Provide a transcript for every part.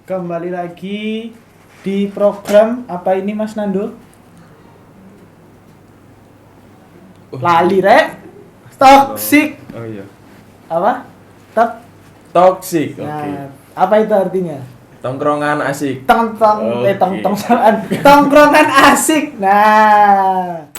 Kembali lagi di program apa ini Mas Nando? Lali rek. Toxic. Oh iya. Apa? Toxic. Oke. Nah, apa itu artinya? Tongkrongan asik. Tongkrongan Oke. tongkrongan asik. Nah.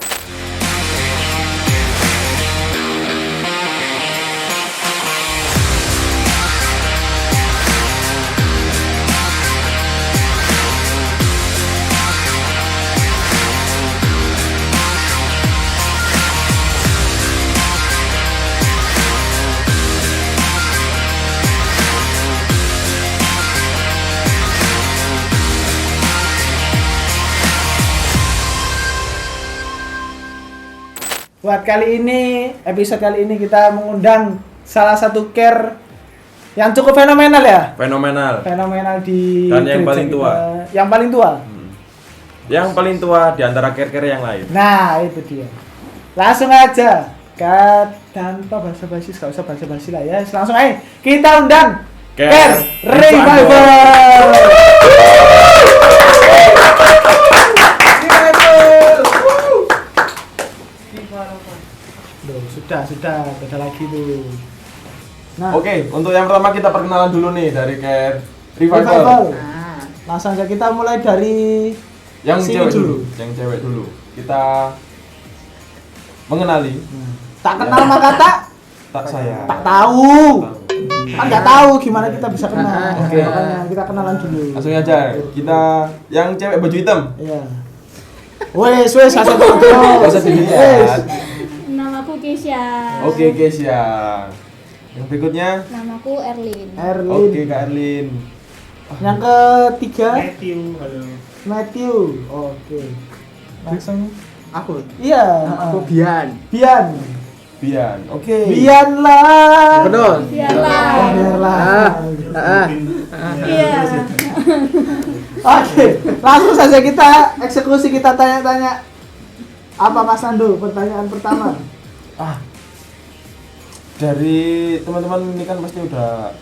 Buat episode kali ini kita mengundang salah satu care yang cukup fenomenal ya. Fenomenal di dan yang gereja paling kita. tua. Yang paling tua. Yang paling tua di antara care-care yang lain. Nah, itu dia. Langsung aja. Tanpa basa-basi, enggak usah basa-basi lah ya. Langsung aja kita undang Care Revival. Sudah, beda lagi tuh. Nah, Oke, untuk yang pertama kita perkenalan dulu nih dari Care Revival. Langsung aja kita mulai dari Yang sini cewek dulu. Yang cewek dulu. Kita mengenali. Tak kenal maka Tak saya. tak tahu. Kan nggak tahu gimana kita bisa kenal. Oke. Makanya kita kenalan dulu. Langsung aja. Kita yang cewek baju hitam. Iya. Wes, kasih tahu. Gak usah dilihat. Namaku Keisha. Oke, Keisha. Yang berikutnya. Namaku Erlin. Oke, Kak Erlin. Yang ketiga Matthew. Oke. Langsung Aku. iya. Aku Bian. Bian. Oke. Bian lah. Betul. Biarlah. Biarlah. Iya. Oke, langsung saja kita eksekusi, kita tanya-tanya. Apa Mas Nando? Pertanyaan pertama. Dari teman-teman ini kan pasti udah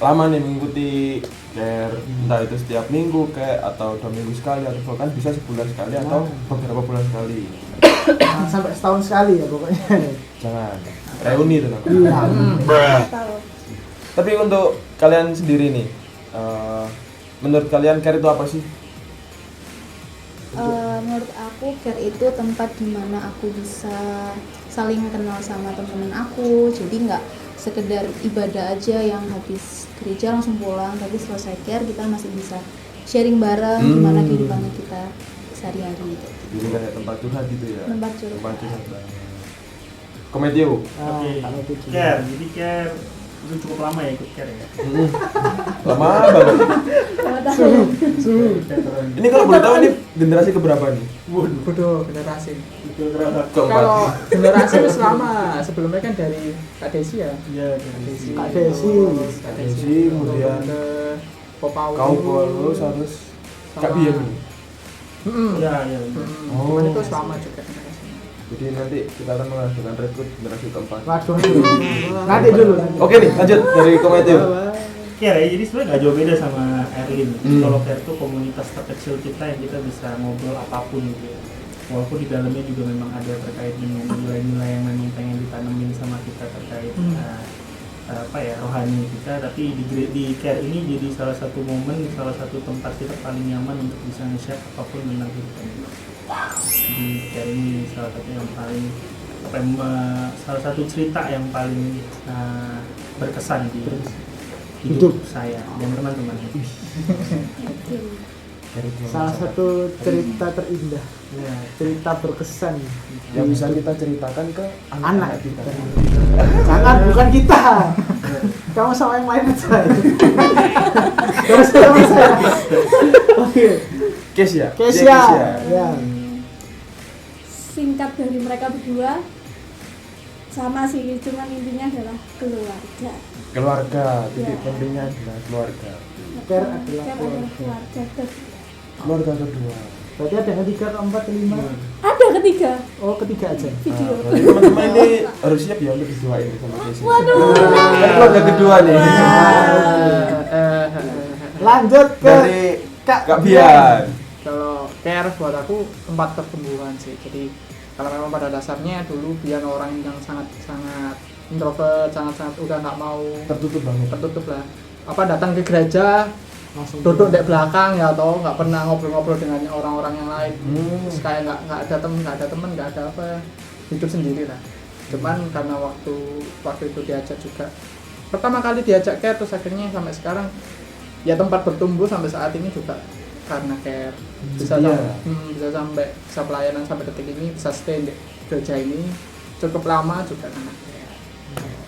lama nih mengikuti Care, entah itu setiap minggu kayak atau 2 minggu sekali atau bahkan bisa sebulan sekali atau beberapa bulan sekali. Sampai setahun sekali ya pokoknya. Jangan reuni itu namanya. Iya. Tahu. Tapi untuk kalian sendiri nih, menurut kalian Care itu apa sih? Menurut aku care itu tempat dimana aku bisa saling kenal sama teman-teman aku. Jadi nggak sekedar ibadah aja yang habis gereja langsung pulang, tapi selesai care kita masih bisa sharing bareng gimana kehidupannya kita sehari-hari. Jadi kayak tempat curhat gitu ya. Tempat curhat. Tempat curhat banget. Komedio. Kalau itu juga. Care, jadi Care itu cukup lama ya ikut Care ya. Lama banget. Kalau tahu. Ini kalau boleh tahu ini generasi keberapa nih? Bodoh generasi. Gitu, Itu kerasa. Keempat. Kalau generasi itu selama sebelumnya kan dari Kak Desi ya. Kak Iya, Desi. Kak Desi, kemudian Kau Kau Paulus harus Kak Bian nih. Iya. Oh. Cuman itu selama juga generasinya. Jadi nanti kita akan mengadakan rekrut generasi keempat. Waduh. Nanti dulu. Oke nih, lanjut dari Komedio. Care ya, jadi sebenarnya nggak jauh beda sama Erlin. Kalau Care itu komunitas terkecil kita yang kita bisa ngobrol apapun gitu ya. Walaupun di dalamnya juga memang ada terkait dengan nilai-nilai yang memang pengen ditanemin sama kita terkait rohani kita, tapi di Care ini jadi salah satu momen, salah satu tempat kita paling nyaman untuk bisa nge-share apapun tentang kehidupan kita. Di Care ini salah satu yang paling salah satu cerita yang paling berkesan di hidup saya dan teman-teman. Salah satu cerita terindah. Ya. Cerita berkesan Yang bisa kita ceritakan ke anak kita. Jangan, bukan kita. Kamu sama yang lain aja. Terus sama saya. Oke. Keisha. Keisha. Ya. Singkat dari mereka berdua sama sih, cuman intinya adalah keluarga. Keluarga. Titik Ya. pentingnya adalah keluarga. Care adalah Care adalah keluarga. Keluarga kedua. Berarti ada yang ketiga, keempat, kelima. Ada ketiga Oh, ketiga aja. video. Berarti teman-teman ini harus siap ya untuk didoain sama Keisha. Waduh. Kan keluarga kedua nih. Lanjut ke Dari Kak Bian. Kalau care buat aku tempat pertumbuhan sih. Jadi kalau memang pada dasarnya dulu Bian orang yang sangat introvert, sangat udah nggak mau Tertutup banget. tertutup lah. Apa datang ke gereja langsung duduk di belakang ya atau nggak pernah ngobrol-ngobrol dengan orang-orang yang lain. Terus Hmm. kayak nggak ada temen, nggak ada apa, hidup sendiri lah. Cuman karena waktu itu diajak juga pertama kali diajak care, terus akhirnya sampai sekarang ya tempat bertumbuh sampai saat ini juga karena care bisa Setia. sampai bisa pelayanan sampai detik ini, bisa stay di gereja ini cukup lama juga karena care.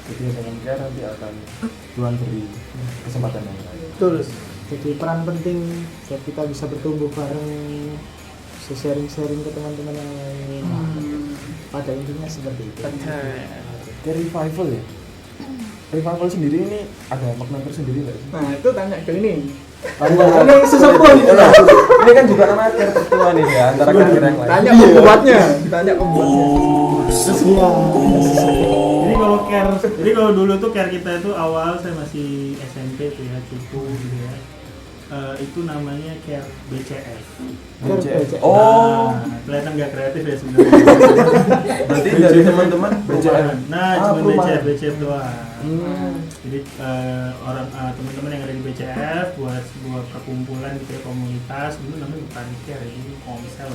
Jadi dengan care nanti akan Tuhan beri kesempatan yang lain. Betul. jadi peran penting buat kita bisa bertumbuh bareng, bisa sharing-sharing ke teman-teman yang lain. Pada intinya seperti itu. Kayak revival ya. Revival sendiri ini ada makna tersendiri nggak sih? Nah itu tanya ke ini. Ini sesepuh nih. Ini kan juga namanya care tertua nih ya antara care yang lain. Tanya pembuatnya, tanya pembuatnya. Iya. Jadi kalau dulu tuh care kita itu awal saya masih SMP tuh ya, cukup gitu ya. Itu namanya care BCF. BCF. Oh, Nah, kelihatan nggak kreatif ya sebenarnya. berarti dari teman-teman BCF. Nah, cuma perumahan. BCF doang. Hmm. Jadi teman-teman yang ada di BCF buat sebuah perkumpulan gitu ya, komunitas dulu namanya bukan care, ini komsel.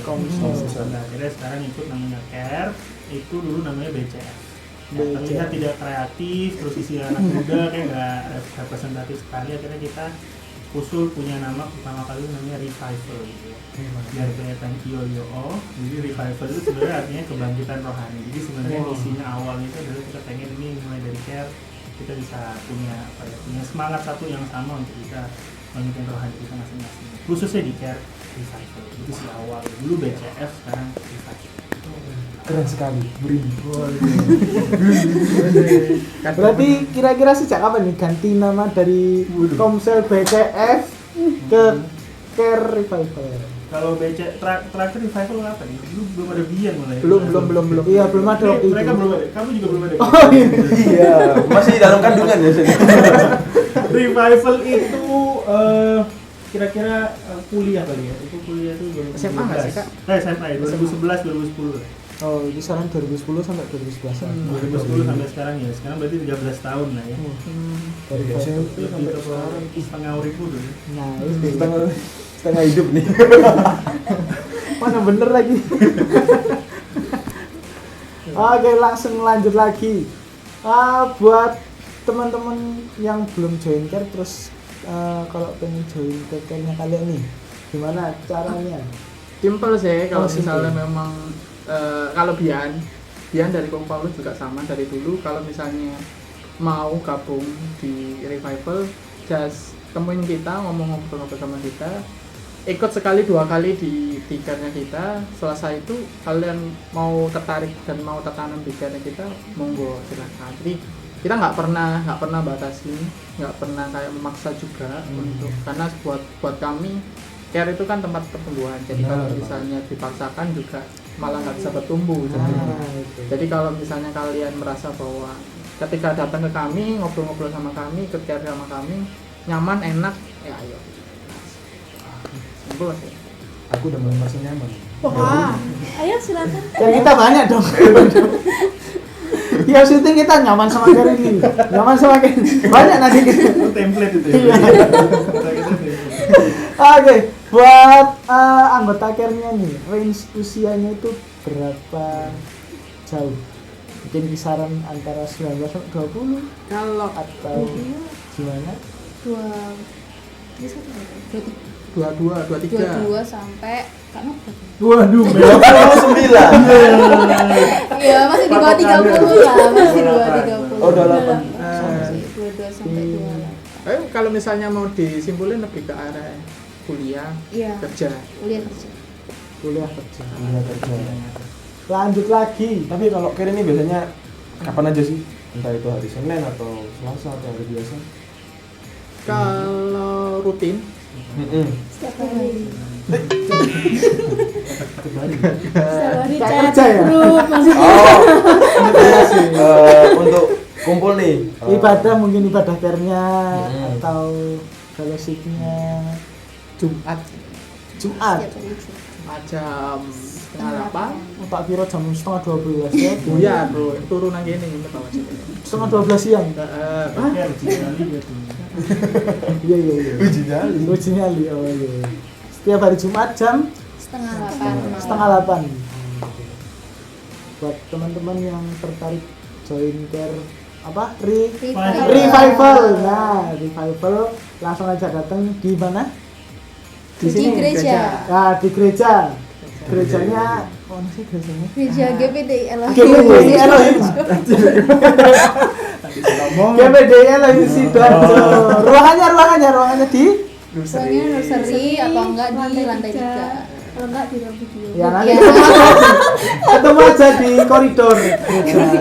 Nah, akhirnya sekarang ikut namanya care, itu dulu namanya BCF. Ya, terlihat tidak kreatif, terus isi anak muda kayak nggak representatif sekali. Akhirnya kita usul punya nama pertama kali namanya revival gitu ya. Biar kelihatan yo-yo. Jadi revival itu sebenarnya artinya kebangkitan rohani. Jadi sebenarnya isinya awalnya itu adalah kita pengen ini mulai dari care kita bisa punya punya semangat satu yang sama untuk kita bangkitin rohani kita masing-masing. Khususnya di care revival. Itu si awal. Dulu BCF, sekarang revival. Keren sekali, merinding. Berarti kira-kira sejak kapan nih ganti nama dari Komsel BCF ke Care Revival? Kalau terakhir revival apa nih? Dulu belum ada Bian malah ya? Belum. Iya, belum ada waktu Mereka itu. belum ada, kamu juga belum ada. Oh iya. Iya, masih dalam kandungan ya. Revival itu kira-kira kuliah kali ya? Itu kuliah itu 2012. SMA nggak sih, Kak? SMA ya, 2011, 2010 lah. Oh, kisaran 2010 sampai 2011. 2010 sampai sekarang ya, sekarang berarti 13 tahun lah ya. Dari SMP Lebih sampai ke sekarang. setengah uripku dulu. Nah, itu Setengah hidup nih. mana bener lagi. Oke, langsung lanjut lagi. Buat teman-teman yang belum join Care, terus kalau pengen join ke Care-nya kalian nih, gimana caranya? Simple sih kalau Oh, simple. misalnya memang kalau Bian dari Kong Paulus juga sama dari dulu. Kalau misalnya mau gabung di Revival, just temuin kita, ngomong-ngobrol sama kita, ikut sekali dua kali di care-nya kita. Selesai itu kalian mau tertarik dan mau tertanam di care-nya kita, monggo silakan. Jadi kita nggak pernah batasi, nggak pernah kayak memaksa juga untuk, karena buat kami care itu kan tempat pertumbuhan. Jadi kalau misalnya dipaksakan juga malah nggak bisa bertumbuh. Jadi kalau misalnya kalian merasa bahwa ketika datang ke kami, ngobrol-ngobrol sama kami, ikut care sama kami, nyaman, enak, ya ayo. Simpel sih. Aku udah mulai merasa nyaman. Wah, ayo silakan. Ya kita banyak dong. Ya syuting kita nyaman sama Care ini, nyaman sama Care. Banyak nanti kita. Itu template itu ya. Oke, buat anggota Care-nya nih, range usianya itu berapa jauh? Mungkin kisaran antara 19 sampai 20 Kalau atau gimana? dua tiga. 22 sampai karena berapa? Waduh, 29. Iya, masih di bawah 30 lah, masih di bawah 30. Oh, udah 8. 22 sampai 28. Kalau misalnya mau disimpulin lebih ke arah kuliah, Iya, kerja. kuliah kerja. Kuliah kerja. Kuliah kerja. Lanjut lagi. Tapi kalau care ini biasanya kapan aja sih? Entah itu hari Senin atau Selasa atau hari biasa? Kalau rutin, Setiap hari. Setiap hari. Setiap hari Kayak chat kerja ya? grup maksudnya. Untuk kumpul nih. Ibadah mungkin ibadah Care-nya Hmm. atau fellowshipnya Jumat Jumat. Setiap hari Jumat. jam setengah 8 Oh, tak kira jam setengah 12 ya. Iya bro, turun lagi ini ini bawa sini. Setengah 12 siang. Oke, kali gitu. Iya iya iya. Uji nyali. Uji nyali. Oh iya. Setiap hari Jumat jam Setengah 8 malam. setengah 8. Buat teman-teman yang tertarik join care apa? Revival. Nah, revival langsung aja datang di mana? Di gereja. Nah, di gereja. Gerejanya, mana sih gerejanya? Gereja GPDI Elohim. GPDI Elohim. GPDI Elohim Sidoarjo. Ruangannya di Soalnya nursery atau enggak di lantai 3. Kalau enggak di ruang video. ya nanti Iya. ketemu aja di koridor gereja.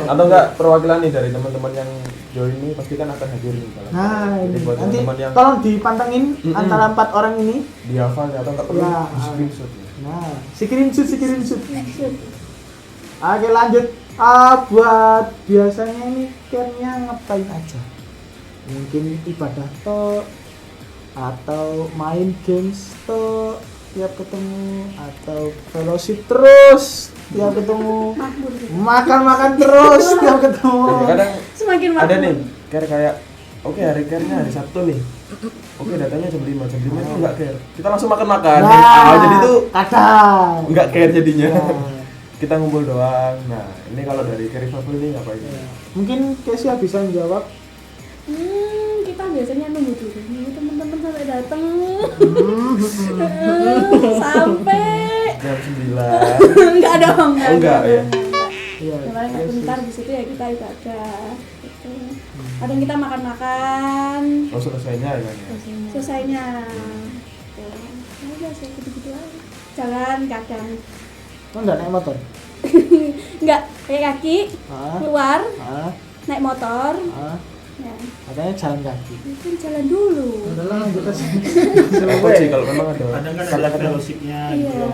Atau enggak perwakilan nih dari teman-teman yang join ini pasti kan akan hadir nih kalau. Nah, Jadi ini buat nanti teman-teman yang tolong dipantengin antara 4 orang ini. dihafal atau enggak perlu Ya. di screenshot ya. Nah, si screenshot. Oke, lanjut. Buat biasanya ini care-nya ngapain aja? Mungkin ibadah toh atau main games toh tiap ketemu atau fellowship terus tiap ketemu makan terus tiap ketemu. Dan kadang Semakin ada makmur. nih care kayak oke hari care-nya hari Sabtu nih. Oke datanya jam 5 itu enggak care. Kita langsung makan-makan. Jadi itu kadang enggak care jadinya. Ya. Kita ngumpul doang. Nah, ini kalau dari care Revival ini ngapain? Ya. Mungkin Kesia bisa menjawab. Kita biasanya nunggu dulu. Nunggu teman-teman sampai datang. Sampai Jam 9. enggak dong. Oh, enggak, ya? Iya. Ya paling Kesia. bentar di situ ya kita ibadah. Gitu. Kadang kita makan-makan. Oh, selesainya ya kan ya. Selesainya. Tuh. Ya udah sih gitu-gitu aja. Jalan kadang. Oh, enggak naik motor. Enggak pakai kaki, Ah, keluar, ah, naik motor. ah. Ya, Katanya jalan kaki. mungkin jalan dulu. Udah lah lanjut aja. Repot sih kalau memang ada. Kadang kan ada kata-kata. fellowshipnya Iya. gitu.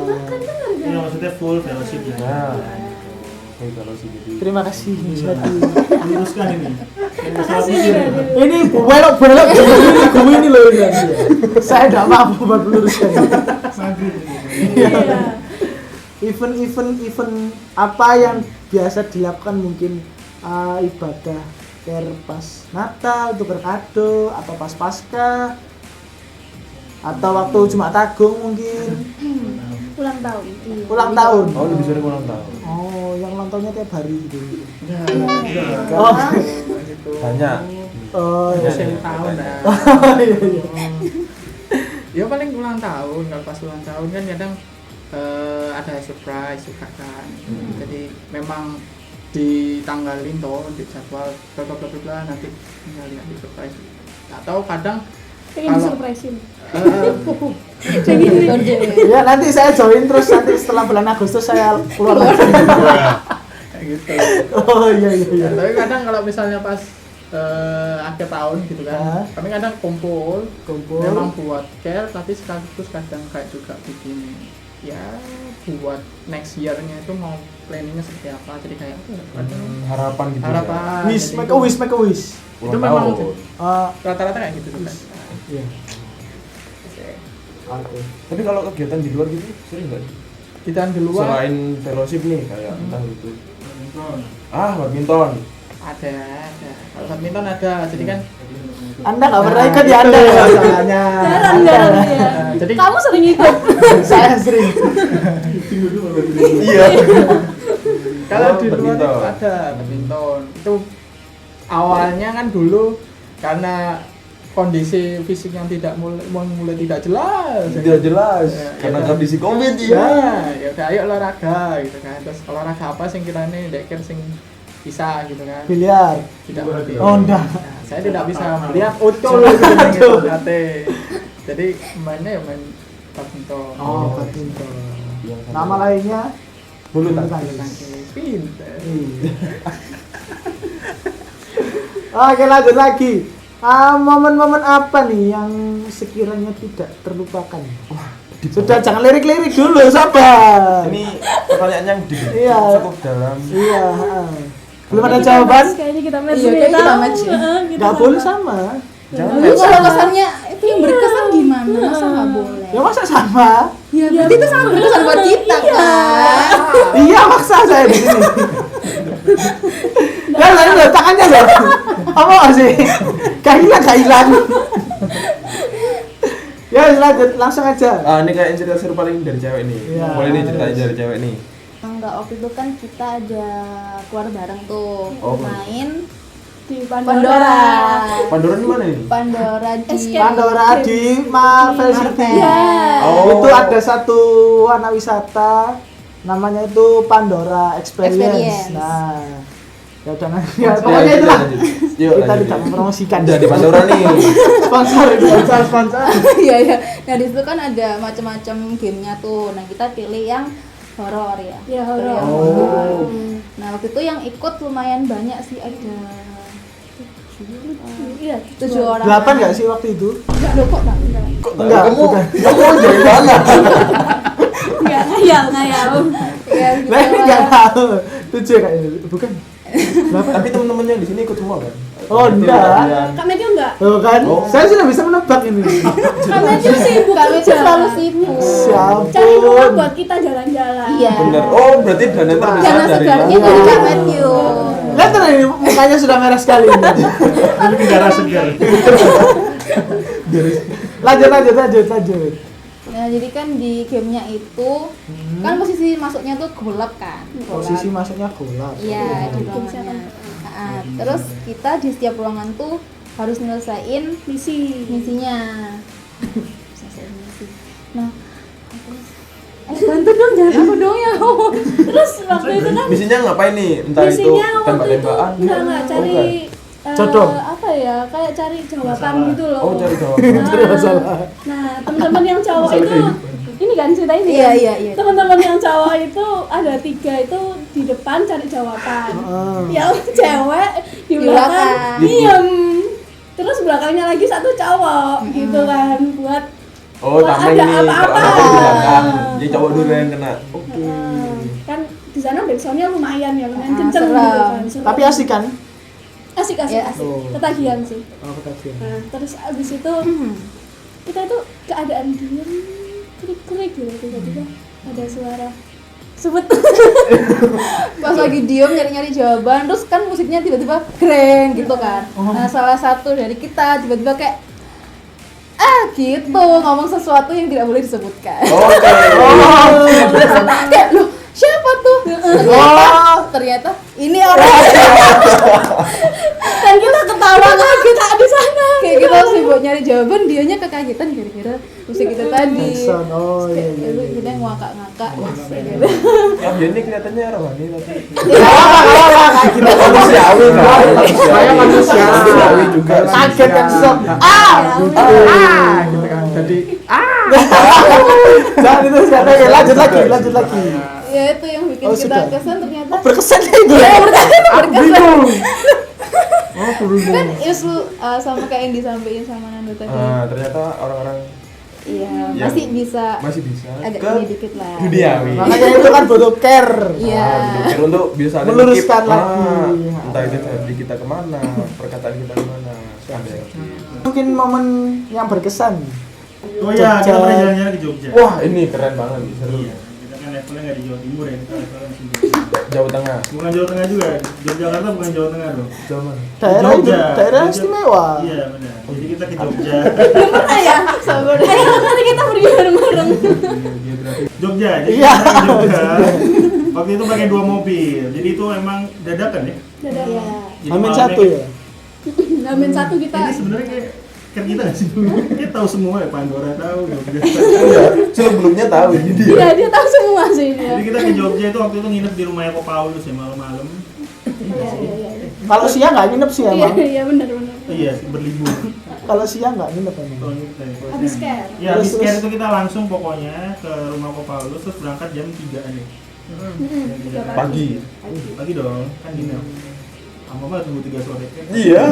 Makan kan harga. Iya, maksudnya full fellowshipnya. Nah, oke kalau sih jadi. Terima kasih Mas Mati. Luruskan ini. Makasih ya. Ini belok gue ini loh ini. Saya enggak mampu buat meluruskan. Iya. Event apa yang biasa dilakukan mungkin ibadah care pas Natal untuk berkado atau pas Paskah atau waktu Jumat Agung mungkin Ulang tahun. ulang tahun. Oh, lebih sering ulang tahun. Oh, yang ulang tahunnya tiap hari gitu. Oh, Oh, gitu. Banyak. oh Iya, iya. Ulang tahun dah. Iya, iya. Ya paling ulang tahun, kalau pas ulang tahun kan kadang ada surprise juga kan. Jadi memang ditanggalin toh di jadwal bla bla bla nanti tinggal lihat di surprise. Atau kadang Pengen Kalau- disurprisein. Kayak gini. Ya nanti saya join terus nanti setelah bulan Agustus saya keluar lagi. kayak gitu. Oh iya iya iya. Tapi kadang kalau misalnya pas akhir tahun gitu kan, Ah. kami kadang kumpul Kumpul. memang buat care tapi sekaligus kadang kayak juga bikin ya buat next year-nya itu mau planningnya seperti apa, jadi kayak kadang Harapan gitu. harapan Wish, jadi make itu a wish, make a wish. itu Ulang memang tahun. rata-rata kayak gitu kan. Iya. Oke. Tapi kalau kegiatan di luar gitu sering nggak? sih? Kita di luar Selain fellowship nih kayak entah itu. Badminton. ada. Kalau badminton ada, jadi kan Anda nggak pernah ikut ya Anda ya masalahnya. Jarang ya. Jadi Kamu sering ikut. Saya sering. Iya. kalau Oh, di luar badminton. itu ada badminton. Itu awalnya kan dulu karena kondisi fisik yang tidak mulai tidak jelas. Tidak jelas Ya, karena ya. kondisi Covid Ya udah ayo olahraga gitu kan. Terus olahraga apa sing kirane ndek kir sing bisa gitu kan. Biliar. Tidak boleh. Oh, enggak. Nah, saya tidak bisa melihat ucul gitu hati. Jadi mainnya ya main badminton. Oh, badminton. Yang satu. Nama lainnya Bulu bulu tangkis. tangkis. Pinter. Iya. Oke, lanjut lagi. Momen-momen apa nih yang sekiranya tidak terlupakan? Sudah jangan lirik-lirik dulu, sabar. Ini pertanyaan yang Iya. cukup dalam. Iya. Belum ada jawaban? Kayaknya kita match. Iya, kayaknya kita match ya. Kita Nggak sama. boleh sama. Jangan Lalu medsos. kalau kesannya itu yang berkesan gimana? Masa nggak boleh? Ya masa sama? Ya berarti itu sangat berkesan buat kita kan. Iya maksa saya di sini. Ya lain loh tangannya loh. Apa sih? Gak hilang. Ya lanjut langsung aja. Ini kayak cerita seru paling dari cewek nih. Iya. Boleh nih ceritain dari cewek nih. Enggak, waktu itu kan kita ada keluar bareng tuh Oh. main Di Pandora. Pandora di mana nih? Pandora di Escape. Pandora di Marvel City. Marvel. Oh. Itu ada satu warna wisata namanya itu Pandora Experience. Experience. Nah, ya udah ya, pokoknya itulah. Kita tidak mempromosikan. Udah di Pandora nih. Sponsor itu sponsor. Iya iya. Nah di situ kan ada macam-macam gamenya tuh. Nah kita pilih yang horor ya. Ya, horor. Yang Oh. horor. Nah waktu itu yang ikut lumayan banyak sih, ada Iya, 7 orang. 8 enggak sih waktu itu? Enggak loh kok enggak. Kok Enggak, kamu bukan. kamu dari mana? Enggak ngayal. Ya, Nah, ini enggak tahu. 7 kayaknya. Bukan. Tapi teman-teman yang di sini ikut semua kan? Oh, enggak. Kak Matthew enggak? Tuh kan, Oh. saya sudah bisa menebak ini. Kak Matthew sibuk Kami tuh kerja. selalu sibuk. Siap. Cari uang buat kita jalan-jalan. Iya. Bener. Oh, berarti dana terbesar Dana dari segarnya mana? dari Kak Matthew. Lihat tuh ini mukanya sudah merah sekali. Tapi darah segar. Lanjut. Nah, jadi kan di gamenya itu kan posisi masuknya tuh golap kan. Posisi masuknya golap. Iya, di ruangannya. Nah, terus kita di setiap ruangan tuh harus nyelesain misinya. Selesai misi. Nah, terus bantu dong, jangan aku dong ya. Terus waktu itu kan Misinya ngapain nih? Entah itu misinya waktu itu tembak-tembakan. enggak Oh, cari enggak. Jodoh. apa ya, kayak cari jawaban Masalah. gitu loh. Oh, cari jawaban. Nah, masalah. nah, teman-teman yang cowok Masalah itu kehidupan. ini kan cerita ini Iya, kan? iya. Teman-teman yang cowok itu ada 3 itu di depan cari jawaban. Yang cewek di Di belakang belakang. diem. Terus belakangnya lagi satu cowok gitu kan buat Oh, Wah, tameng ada nih. apa-apa. Kalau di belakang. Jadi cowok dulu yang kena. Oke. kan di sana backsoundnya lumayan ya, lumayan Ah, kenceng seram. gitu kan. Seram. Tapi asik kan? asik Ya, asik. Oh. ketagihan sih. Oh, ketagihan. Nah, terus abis itu kita tuh keadaan diem, krik-krik gitu tiba-tiba ada suara sebut. Pas lagi diem nyari-nyari jawaban, terus kan musiknya tiba-tiba greng gitu kan. Nah, salah satu dari kita tiba-tiba kayak gitu ngomong sesuatu yang tidak boleh disebutkan. Oke. Terus kayak loh siapa tuh? Ternyata ini orang. Dan kita ketawa kita di sana. Kayak kita sibuk nyari jawaban, dianya kekagetan gara-gara musik itu tadi. Backsound. Oh iya iya. Terus iya. kita ngakak-ngakak gitu. Ya, dia ini kelihatannya rohani tapi Kita manusiawi kan. Saya manusiawi juga. Kaget kan shock. Gitu kan. Jadi jangan itu siapa ya, lanjut lagi. Ya itu yang bikin Oh, kita sudah. kesan ternyata. Berkesan itu. Berkesan. Oh, beruntung. Kan isu sama kayak yang disampaikan sama Nando tadi. Ternyata orang-orang Iya, yang masih bisa masih bisa agak ke ini dikit lah. duniawi. Makanya itu kan butuh care. Iya. Berpikir untuk bisa ada Meluruskan ngekip, lagi. entah itu dari kita kemana, perkataan kita kemana. Ada. Mungkin momen yang berkesan. Oh iya, kita pernah jalan-jalan ke Jogja. Wah, ini keren banget, seru. Iya, kita kan levelnya nggak di Jawa Timur ya, kita levelnya masih di Jogja. Jawa Tengah. Bukan Jawa Tengah juga, Yogyakarta bukan Jawa Tengah dong. Jawa mana? Daerah itu Jogja. daerah Jogja. istimewa. Iya benar. Jadi kita ke Jogja. Pernah ya? Sabar. Ayo nanti kita pergi bareng-bareng. Jogja, jadi Iya. kita ke Jogja. Waktu itu pakai 2 mobil, jadi itu emang dadakan ya. Dadah. Iya. Jadi Amin malamnya satu ya. Ngamen satu kita. Ini sebenarnya kayak kita nggak sih? Kita tahu semua ya, Pandora tahu, Jogja. Iya, sebelumnya tahu ini dia. Iya, dia tahu semua sih dia. Jadi kita ke Jogja itu waktu itu nginep di rumahnya Ko Paulus ya malam-malam. Iya. Kalau siang nggak nginep sih Iya, emang. iya benar. Iya, berlibur. Kalau siang nggak nginep emang. Kalau nginep tadi. Habis care. Ya, habis Terus, care itu kita langsung pokoknya ke rumah Ko Paulus terus berangkat jam 3-an ya. Jam 3 Pagi. Pagi dong, kan dinner. Lama banget tunggu 3 sore. Iya.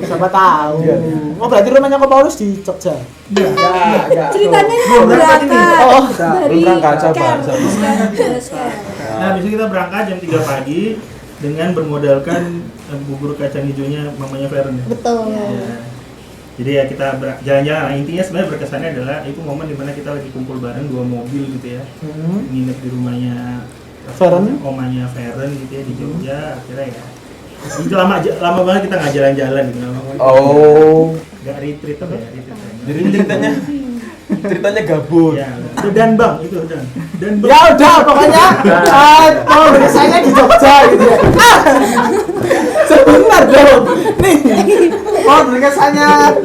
Siapa tahu. Iya. Oh berarti rumahnya Ko Paulus di Jogja. Ceritanya ini Belum berangkat ini. berangkat Oh, dari belum berangkat, sabar, care. sabar. Habis care. Nah, habis itu kita berangkat jam 3 pagi dengan bermodalkan bubur kacang hijaunya mamanya Feren ya. Betul. Ya. Jadi ya kita jalan-jalan. Nah, intinya sebenarnya berkesannya adalah itu momen dimana kita lagi kumpul bareng 2 mobil gitu ya, nginep di rumahnya Feren. omanya Feren gitu ya di Jogja. Akhirnya ya itu lama banget kita nggak jalan-jalan gitu. Oh. Nggak retreat apa ya retreat. Jadi ceritanya gabut. Ya, itu dan bang itu dan bang. Ya udah pokoknya mau biasanya di Jogja gitu ya. Sebentar dong. Nih. Oh berkesannya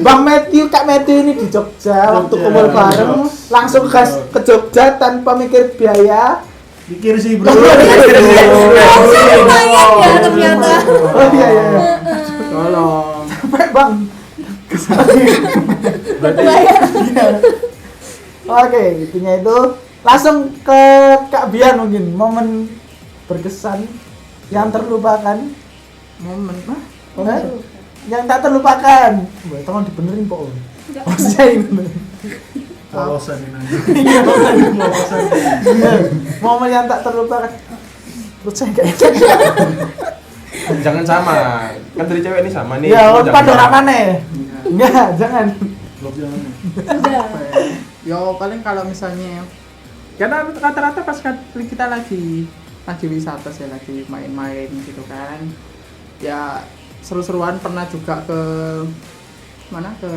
Bang Matthew, Kak Matthew ini di Jogja waktu kumpul bareng langsung ke Jogja tanpa mikir biaya. Pikir sih bro. Lumayan ya ternyata. Oh iya. Tolong. Capek Bang. Kebayang. Oke, intinya itu langsung ke Kak Bian mungkin momen berkesan yang terlupakan. Momen mah Hah? Yang tak terlupakan. Wah, tolong dibenerin kok. Maksudnya ini. Polosan ini nanti. Momen yang tak terlupakan. Terus saya enggak enak. Jangan sama. Kan dari cewek ini sama nih. Ya, Jangan pada sama. orang aneh. Enggak, jangan. Udah. yo paling kalau misalnya karena rata-rata pas kita lagi wisata sih, lagi main-main gitu kan ya, seru-seruan. Pernah juga ke mana, ke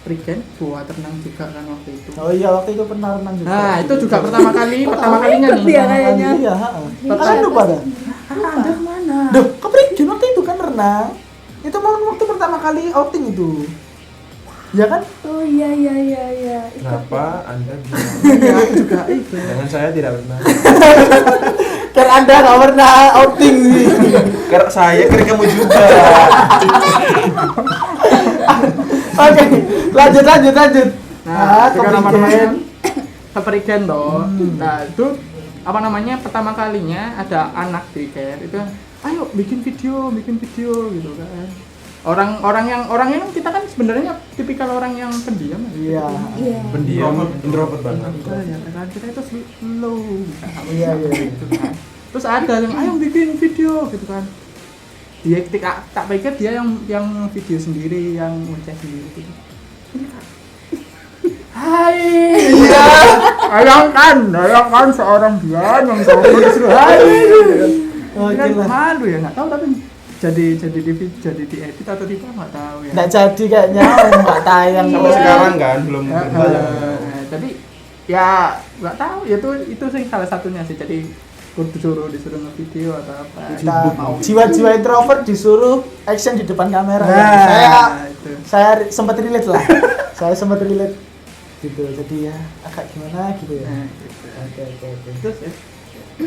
Prigen, Goa Renang juga kan waktu itu. Oh iya, waktu itu pernah renang juga. Nah itu juga pertama kalinya ikut nih. dia kayaknya. Iya, kan lupa dah. Anda kemana? Duh, ke Prigen waktu itu kan renang. Itu waktu pertama kali outing itu. Ya kan? Oh iya. Ikut. Kenapa Anda bilang? Ya, aku juga itu. Jangan saya tidak pernah. Kan Anda nggak pernah outing sih. Karena saya kira kamu juga. Oke, lanjut. Nah, ke itu kan Prigen. namanya ke Prigen toh. Nah itu apa namanya, pertama kalinya ada anak di care itu, ayo bikin video gitu kan. Orang yang kita kan sebenarnya tipikal orang yang pendiam. Iya. Iya. Pendiam, introvert banget. Ya kan kita itu slow. Iya. Gitu kan. Terus ada yang ayo bikin video gitu kan. Dia tak pikir dia yang video sendiri, yang ngecek sendiri gitu. Hai. Iya. Bayangkan seorang dia yang disuruh hai. Oke Kan lah. malu ya, nggak tahu tapi jadi diedit atau tidak nggak tahu ya. Nggak jadi kayaknya, nggak tayang. Sampai sekarang kan belum tayang. Tapi ya nggak tahu, itu sih salah satunya sih. Jadi disuruh nge-video atau apa. Kita jiwa-jiwa introvert disuruh action di depan kamera. Nah, itu. Saya sempat relate lah. Gitu. Jadi ya agak gimana gitu ya. Nah, gitu. Oke. Terus ya.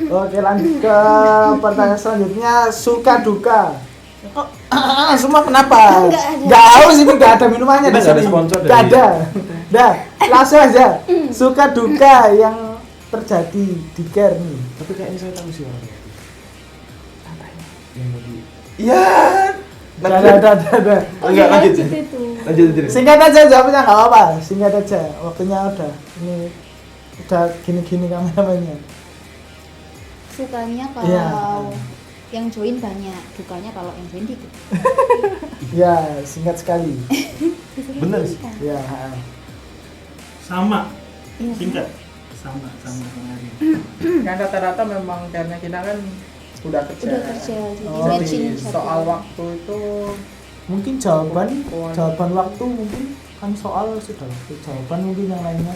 Oke, lanjut ke pertanyaan selanjutnya, suka duka. Kok semua kenapa? Nggak haus ini, nggak ada minumannya di Nggak ada sini. sponsor Nggak dari- ada. Dah, langsung aja. Suka duka yang terjadi di care nih. Tapi kayaknya saya tahu sih orangnya. Apa ya? Yang tadi. Iya. Ada. Oh Enggak, iya, lanjut. itu. Lanjut. Singkat aja jawabnya, nggak apa-apa. Singkat aja. Waktunya udah. Ini udah gini-gini kameramennya. Sukanya kalau Iya. yang join banyak, dukanya kalau yang join dikit. Ya, singkat sekali. Bener sih. Ya. Sama. Iya. Singkat. Sama hari. Kan rata-rata memang karena kita kan udah kerja. Udah kerja, jadi Oh, matching Jadi satu. soal waktu itu Mungkin jawaban waktu mungkin kan soal sudah waktu. Jawaban mungkin yang lainnya.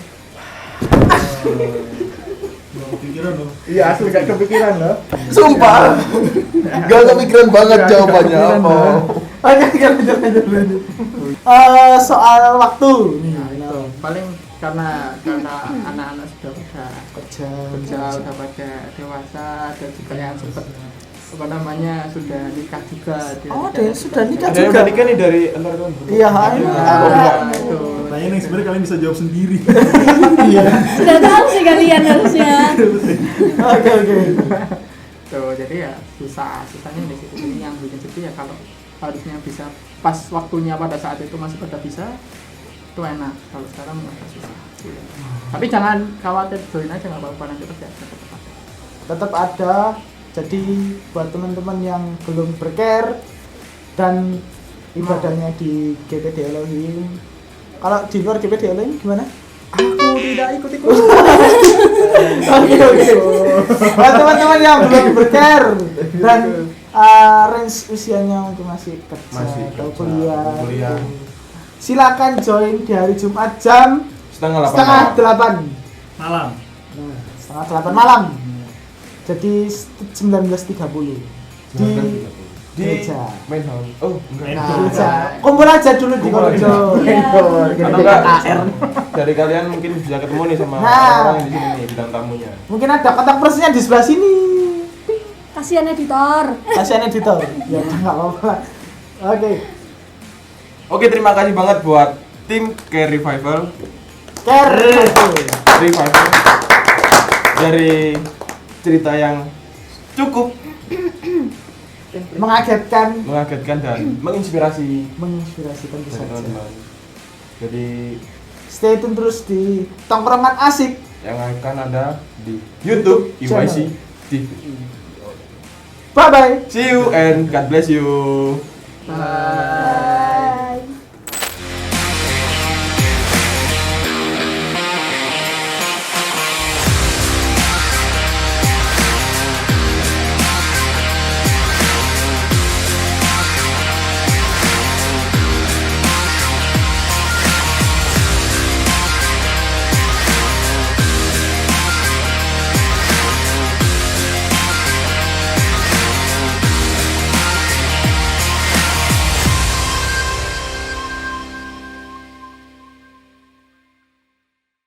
Gak kepikiran dong. iya asli gak kepikiran loh. Sumpah. Gak kepikiran banget Nggak jawabannya kepikiran, apa. Oke, lanjut. Soal waktu nih. Nah, itu paling karena anak-anak sudah pada Kerja. udah pada dewasa, dan juga yang sempat apa namanya sudah nikah juga. Oh, ada yang sudah nikah Ada yang juga. udah nikah nih dari antara kalian berdua? Iya, ini Nah, itu. Tanya yang sebenarnya kalian bisa jawab sendiri. Udah tahu sih kalian harusnya. Oke. Tuh, jadi ya susahnya di situ. Jadi yang bikin sedih ya kalau harusnya bisa pas waktunya pada saat itu masih pada bisa, itu enak. Kalau sekarang agak susah. Tapi jangan khawatir, join aja nggak apa-apa, nanti pasti ada tetap ada. Tetap ada. Jadi buat teman-teman yang belum bercare dan ibadahnya di GPD Elohim. Kalau di luar GPD Elohim gimana? Aku tidak ikut-ikut. Oke. Buat teman-teman yang belum berker dan range usianya untuk masih kerja atau kuliah, silakan join di hari Jumat jam setengah 8 Malam. setengah 8 malam. Jadi 19.30 di gereja. main hall. Oh, enggak. Nah, gereja. Kumpul aja dulu di Kumpul aja. koridor. Atau enggak dari kalian mungkin bisa ketemu nih sama Nah. orang yang di sini nih, bintang tamunya. Mungkin ada kontak personnya di sebelah sini. Kasihan editor. Kasihan editor. Ya enggak apa-apa. Oke. Oke, terima kasih banget buat tim Care Revival Revival dari cerita yang cukup mengagetkan dan menginspirasi tentu dari saja. teman-teman. Jadi Stay tune terus di Tongkrongan Asik. yang akan ada di YouTube Channel. EYC TV. Bye bye. See you and God bless you.